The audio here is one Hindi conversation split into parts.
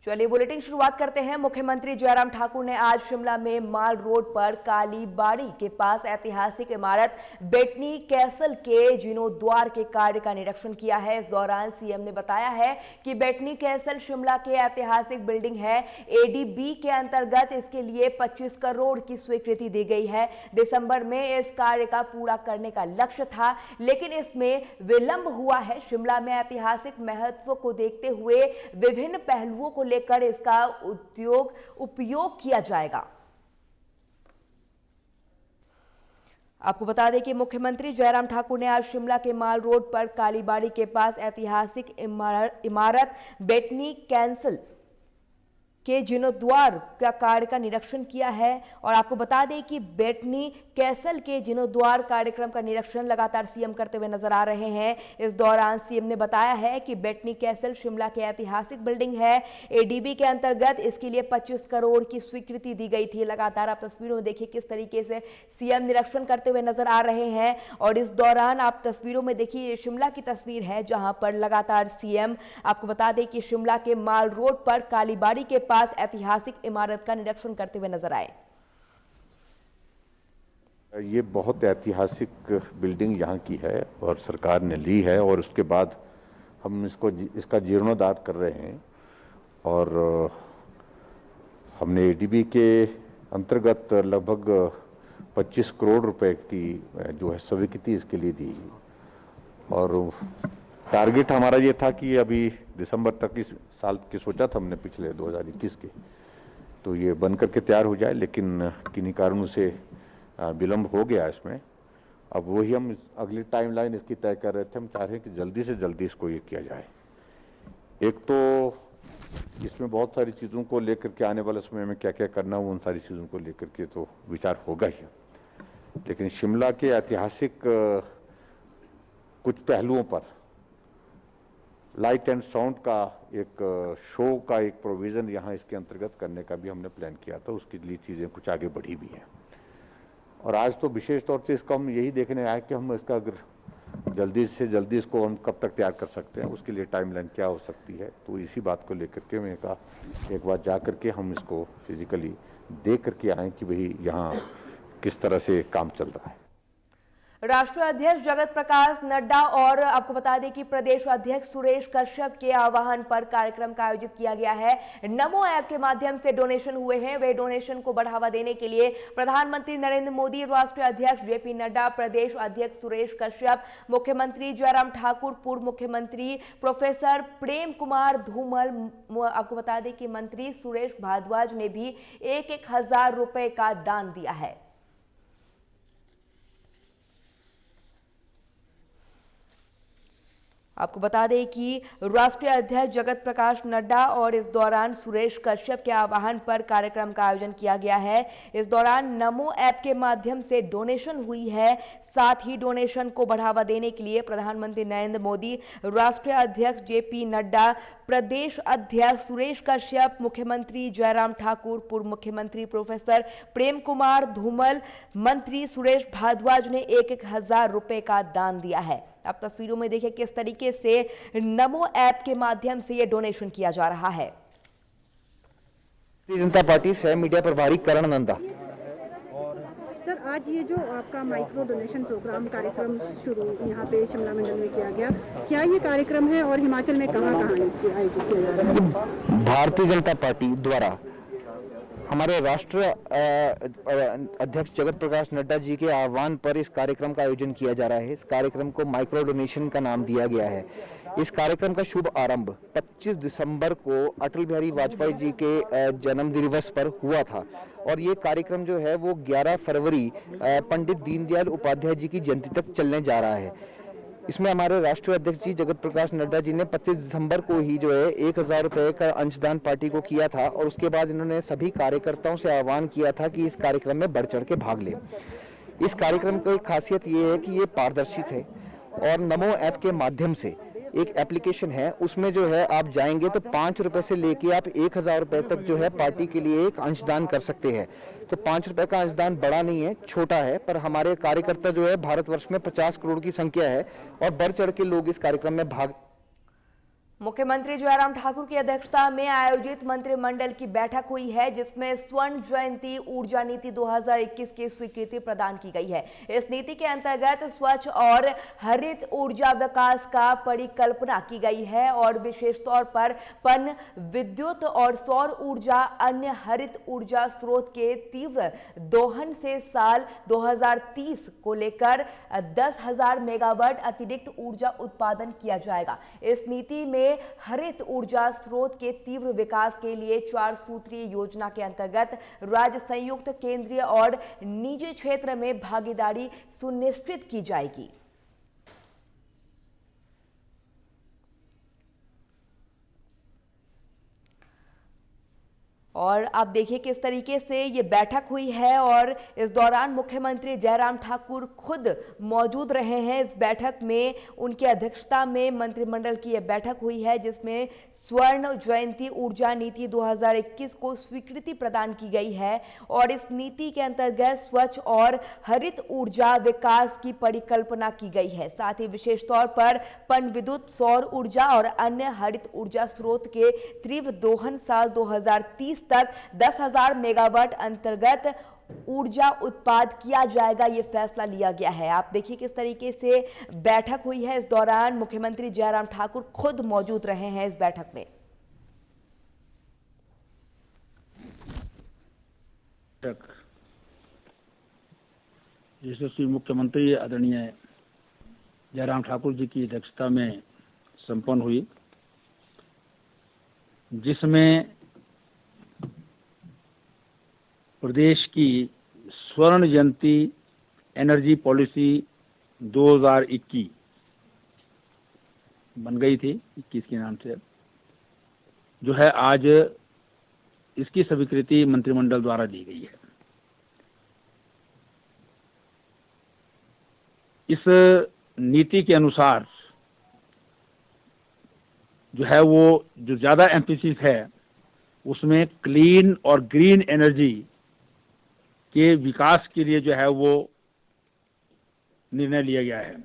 चलिए बुलेटिन शुरुआत करते हैं। मुख्यमंत्री जयराम ठाकुर ने आज शिमला में माल रोड पर कालीबाड़ी के पास ऐतिहासिक इमारत बेटनी कैसल के जीर्णोद्वार के कार्य का निरीक्षण किया है। इस दौरान सीएम ने बताया है कि बेटनी कैसल शिमला के ऐतिहासिक बिल्डिंग है। एडीबी के अंतर्गत इसके लिए 25 करोड़ की स्वीकृति दी गई है। दिसंबर में इस कार्य का पूरा करने का लक्ष्य था, लेकिन इसमें विलंब हुआ है। शिमला में ऐतिहासिक महत्व को देखते हुए विभिन्न पहलुओं को लेकर इसका उपयोग किया जाएगा। आपको बता दें कि मुख्यमंत्री जयराम ठाकुर ने आज शिमला के माल रोड पर कालीबाड़ी के पास ऐतिहासिक इमारत बेटनी कैसल के जीर्णोद्वार का कार्य का निरीक्षण किया है। और आपको बता दें कि बेटनी कैसल के जीर्णोद्वार कार्यक्रम का निरीक्षण लगातार सीएम करते हुए नजर आ रहे हैं। इस दौरान सीएम ने बताया है कि बेटनी कैसल शिमला की ऐतिहासिक बिल्डिंग है। एडीबी के अंतर्गत इसके लिए 25 करोड़ की स्वीकृति दी गई थी। लगातार आप तस्वीरों में देखिए किस तरीके से सीएम निरीक्षण करते हुए नजर आ रहे हैं। और इस दौरान आप तस्वीरों में देखिए शिमला की तस्वीर है, जहां पर लगातार सीएम, आपको बता दें कि शिमला के माल रोड पर कालीबाड़ी के पास ऐतिहासिक इमारत का निरीक्षण करते हुए नजर आए। ये बहुत ऐतिहासिक बिल्डिंग यहाँ की है और सरकार ने ली है और उसके बाद हम इसका जीर्णोद्धार कर रहे हैं। और हमने एडीबी के अंतर्गत लगभग 25 करोड़ रुपए की जो है स्वीकृति इसके लिए दी। और टारगेट हमारा ये था कि अभी दिसंबर तक इस साल की सोचा था हमने, पिछले 2021 के, तो ये बन करके तैयार हो जाए, लेकिन किन्हीं कारणों से विलंब हो गया इसमें। अब वही हम अगली टाइमलाइन इसकी तय कर रहे थे। हम चाह रहे हैं कि जल्दी से जल्दी इसको ये किया जाए। एक तो इसमें बहुत सारी चीज़ों को लेकर के आने वाले समय में क्या क्या करना हो, उन सारी चीज़ों को लेकर के तो विचार होगा ही, लेकिन शिमला के ऐतिहासिक कुछ पहलुओं पर लाइट एंड साउंड का एक शो का एक प्रोविज़न यहाँ इसके अंतर्गत करने का भी हमने प्लान किया था। उसके लिए चीज़ें कुछ आगे बढ़ी भी हैं। और आज तो विशेष तौर से इसको हम यही देखने आए कि हम इसका अगर जल्दी से जल्दी इसको हम कब तक तैयार कर सकते हैं, उसके लिए टाइमलाइन क्या हो सकती है। तो इसी बात को लेकर के मैं कहा एक बार जा करके हम इसको फिजिकली देख करके आए कि भाई यहाँ किस तरह से काम चल रहा है। राष्ट्रीय अध्यक्ष जगत प्रकाश नड्डा और आपको बता दें कि प्रदेश अध्यक्ष सुरेश कश्यप के आह्वान पर कार्यक्रम का आयोजित किया गया है। नमो ऐप के माध्यम से डोनेशन हुए हैं। वे डोनेशन को बढ़ावा देने के लिए प्रधानमंत्री नरेंद्र मोदी, राष्ट्रीय अध्यक्ष जेपी नड्डा, प्रदेश अध्यक्ष सुरेश कश्यप, मुख्यमंत्री जयराम ठाकुर, पूर्व मुख्यमंत्री प्रोफेसर प्रेम कुमार धूमल, आपको बता दें कि मंत्री सुरेश भारद्वाज ने भी 1,000 रुपए का दान दिया है। आपको बता दें कि राष्ट्रीय अध्यक्ष जगत प्रकाश नड्डा और इस दौरान सुरेश कश्यप के आह्वान पर कार्यक्रम का आयोजन किया गया है। इस दौरान नमो ऐप के माध्यम से डोनेशन हुई है। साथ ही डोनेशन को बढ़ावा देने के लिए प्रधानमंत्री नरेंद्र मोदी, राष्ट्रीय अध्यक्ष जेपी नड्डा, प्रदेश अध्यक्ष सुरेश कश्यप, मुख्यमंत्री जयराम ठाकुर, पूर्व मुख्यमंत्री प्रोफेसर प्रेम कुमार धूमल, मंत्री सुरेश भारद्वाज ने 1,000 रुपए का दान दिया है। आप तस्वीरों में देखिए किस तरीके से नमो ऐप के माध्यम से ये डोनेशन किया जा रहा है। भारतीय जनता पार्टी सह मीडिया प्रभारी करण नंदा। सर, आज ये जो आपका माइक्रो डोनेशन प्रोग्राम कार्यक्रम शुरू यहाँ पे शिमला मंडल में किया गया, क्या ये कार्यक्रम है और हिमाचल में कहाँ आयोजित किया जा रहा है? भारतीय जनता पार्टी द्वारा हमारे राष्ट्रीय अध्यक्ष जगत प्रकाश नड्डा जी के आह्वान पर इस कार्यक्रम का आयोजन किया जा रहा है। इस कार्यक्रम को माइक्रो डोनेशन का नाम दिया गया है। इस कार्यक्रम का शुभ आरंभ 25 दिसंबर को अटल बिहारी वाजपेयी जी के जन्म दिवस पर हुआ था और ये कार्यक्रम जो है वो 11 फरवरी पंडित दीनदयाल उपाध्याय जी की जयंती तक चलने जा रहा है। इसमें हमारे राष्ट्रीय अध्यक्ष जी जगत प्रकाश नड्डा जी ने 25 दिसंबर को ही जो है 1,000 रुपए का अंशदान पार्टी को किया था और उसके बाद इन्होंने सभी कार्यकर्ताओं से आह्वान किया था कि इस कार्यक्रम में बढ़ चढ़ के भाग लें। इस कार्यक्रम की खासियत ये है कि ये पारदर्शी थे और नमो ऐप के माध्यम से एक एप्लीकेशन है, उसमें जो है आप जाएंगे तो 5 रुपए से लेके आप 1,000 रुपए तक जो है पार्टी के लिए एक अंशदान कर सकते हैं। तो 5 रुपए का अंशदान बड़ा नहीं है, छोटा है, पर हमारे कार्यकर्ता जो है भारतवर्ष में 50 करोड़ की संख्या है और बढ़ चढ़ के लोग इस कार्यक्रम में भाग मुख्यमंत्री जयराम ठाकुर की अध्यक्षता में आयोजित मंत्रिमंडल की बैठक हुई है, जिसमें स्वर्ण जयंती ऊर्जा नीति 2021 की स्वीकृति प्रदान की गई है। इस नीति के अंतर्गत स्वच्छ और हरित ऊर्जा विकास का परिकल्पना की गई है और विशेष तौर पर पन विद्युत और सौर ऊर्जा अन्य हरित ऊर्जा स्रोत के तीव्र दोहन से साल 2030 को लेकर 10,000 मेगावाट अतिरिक्त ऊर्जा उत्पादन किया जाएगा। इस नीति में हरित ऊर्जा स्रोत के तीव्र विकास के लिए 4 सूत्रीय योजना के अंतर्गत राज्य संयुक्त केंद्रीय और निजी क्षेत्र में भागीदारी सुनिश्चित की जाएगी। और आप देखिए किस तरीके से ये बैठक हुई है और इस दौरान मुख्यमंत्री जयराम ठाकुर खुद मौजूद रहे हैं। इस बैठक में उनकी अध्यक्षता में मंत्रिमंडल की यह बैठक हुई है, जिसमें स्वर्ण जयंती ऊर्जा नीति 2021 को स्वीकृति प्रदान की गई है और इस नीति के अंतर्गत स्वच्छ और हरित ऊर्जा विकास की परिकल्पना की गई है। साथ ही विशेष तौर पर पन विद्युत, सौर ऊर्जा और अन्य हरित ऊर्जा स्रोत के तीव्र दोहन साल 2030 तक 10,000 मेगावाट अंतर्गत ऊर्जा उत्पाद किया जाएगा, ये फैसला लिया गया है। आप देखिए किस तरीके से बैठक हुई है। इस दौरान मुख्यमंत्री जयराम ठाकुर खुद मौजूद रहे हैं इस बैठक में। यशस्वी मुख्यमंत्री आदरणीय जयराम ठाकुर जी की अध्यक्षता में संपन्न हुई, जिसमें प्रदेश की स्वर्ण जयंती एनर्जी पॉलिसी 2021 बन गई थी 21 के नाम से, जो है आज इसकी स्वीकृति मंत्रिमंडल द्वारा दी गई है। इस नीति के अनुसार जो है वो जो ज्यादा एम्फेसिस है उसमें क्लीन और ग्रीन एनर्जी के विकास के लिए जो है वो निर्णय लिया गया है।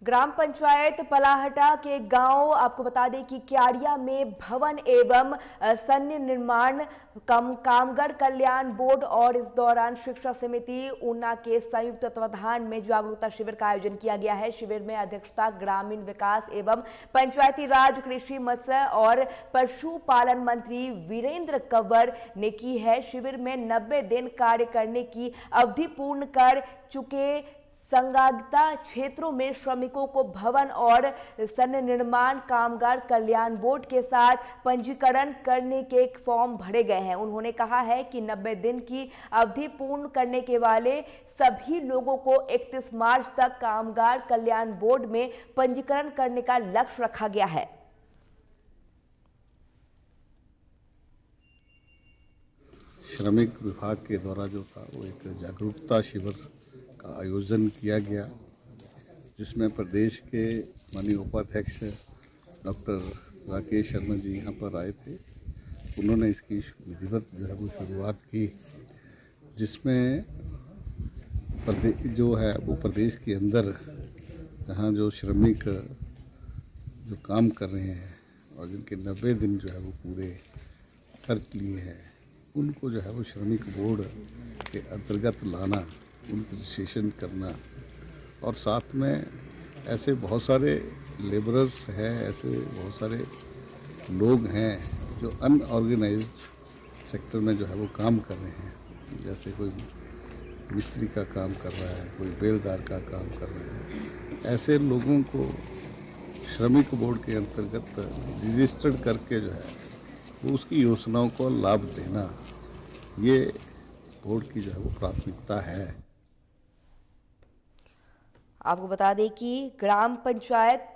ग्राम पंचायत पलाहटा के गांव, आपको बता दें कि क्यारिया में भवन एवं सन्य निर्माण कामगार कल्याण बोर्ड और इस दौरान शिक्षा समिति ऊना के संयुक्त तत्वाधान में जागरूकता शिविर का आयोजन किया गया है। शिविर में अध्यक्षता ग्रामीण विकास एवं पंचायती राज, कृषि, मत्स्य और पशुपालन मंत्री वीरेंद्र कंवर ने की है। शिविर में 90 दिन कार्य करने की अवधि पूर्ण कर चुके संगागता क्षेत्रों में श्रमिकों को भवन और सन्य निर्माण कामगार कल्याण बोर्ड के साथ पंजीकरण करने के फॉर्म भरे गए हैं। उन्होंने कहा है कि 90 दिन की अवधि पूर्ण करने के वाले सभी लोगों को 31 मार्च तक कामगार कल्याण बोर्ड में पंजीकरण करने का लक्ष्य रखा गया है। श्रमिक विभाग के द्वारा जो था वो एक जागरूकता शिविर का आयोजन किया गया, जिसमें प्रदेश के माननीय उपाध्यक्ष डॉक्टर राकेश शर्मा जी यहाँ पर आए थे। उन्होंने इसकी विधिवत जो है वो शुरुआत की, जिसमें प्रदेश जो है वो प्रदेश के अंदर जहाँ जो श्रमिक जो काम कर रहे हैं और जिनके 90 दिन जो है वो पूरे कर लिए हैं, उनको जो है वो श्रमिक बोर्ड के अंतर्गत लाना, उनको रजिस्ट्रेशन करना। और साथ में ऐसे बहुत सारे लेबरर्स हैं, ऐसे बहुत सारे लोग हैं जो अनऑर्गेनाइज्ड सेक्टर में जो है वो काम कर रहे हैं, जैसे कोई मिस्त्री का काम कर रहा है, कोई बेलदार का काम कर रहा है। ऐसे लोगों को श्रमिक बोर्ड के अंतर्गत रजिस्टर्ड करके जो है वो उसकी योजनाओं को लाभ देना, ये बोर्ड की जो है वो प्राथमिकता है। आपको बता दें कि ग्राम पंचायत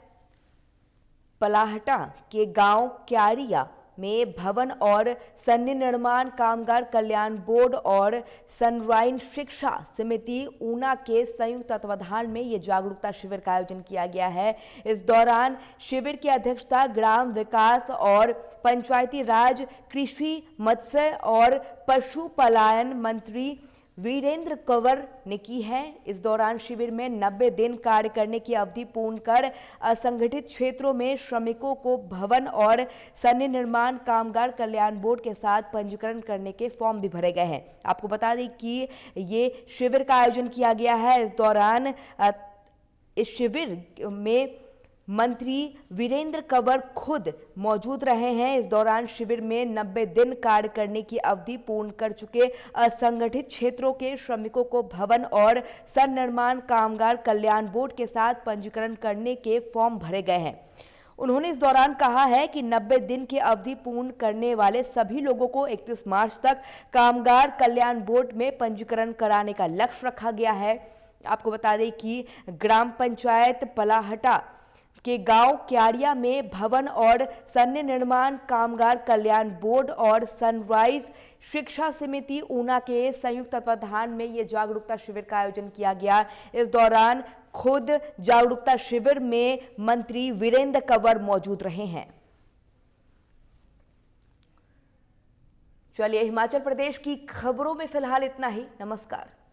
पलाहटा के गांव क्यारिया में भवन और सन्य निर्माण कामगार कल्याण बोर्ड और सनराइन शिक्षा समिति ऊना के संयुक्त तत्वाधान में ये जागरूकता शिविर का आयोजन किया गया है। इस दौरान शिविर की अध्यक्षता ग्राम विकास और पंचायती राज, कृषि, मत्स्य और पशुपालन मंत्री वीरेंद्र कंवर ने की है। इस दौरान शिविर में 90 दिन कार्य करने की अवधि पूर्ण कर असंगठित क्षेत्रों में श्रमिकों को भवन और सन्य निर्माण कामगार कल्याण बोर्ड के साथ पंजीकरण करने के फॉर्म भी भरे गए हैं। आपको बता दें कि ये शिविर का आयोजन किया गया है। इस दौरान इस शिविर में मंत्री वीरेंद्र कंवर खुद मौजूद रहे हैं। इस दौरान शिविर में 90 दिन कार्य करने की अवधि पूर्ण कर चुके असंगठित क्षेत्रों के श्रमिकों को भवन और सन्निर्माण कामगार कल्याण बोर्ड के साथ पंजीकरण करने के फॉर्म भरे गए हैं। उन्होंने इस दौरान कहा है कि 90 दिन की अवधि पूर्ण करने वाले सभी लोगों को 31 मार्च तक कामगार कल्याण बोर्ड में पंजीकरण कराने का लक्ष्य रखा गया है। आपको बता दें कि ग्राम पंचायत पलाहटा के गांव क्यारिया में भवन और सन्य निर्माण कामगार कल्याण बोर्ड और सनराइज शिक्षा समिति ऊना के संयुक्त तत्वाधान में ये जागरूकता शिविर का आयोजन किया गया। इस दौरान खुद जागरूकता शिविर में मंत्री वीरेंद्र कंवर मौजूद रहे हैं। चलिए, हिमाचल प्रदेश की खबरों में फिलहाल इतना ही। नमस्कार।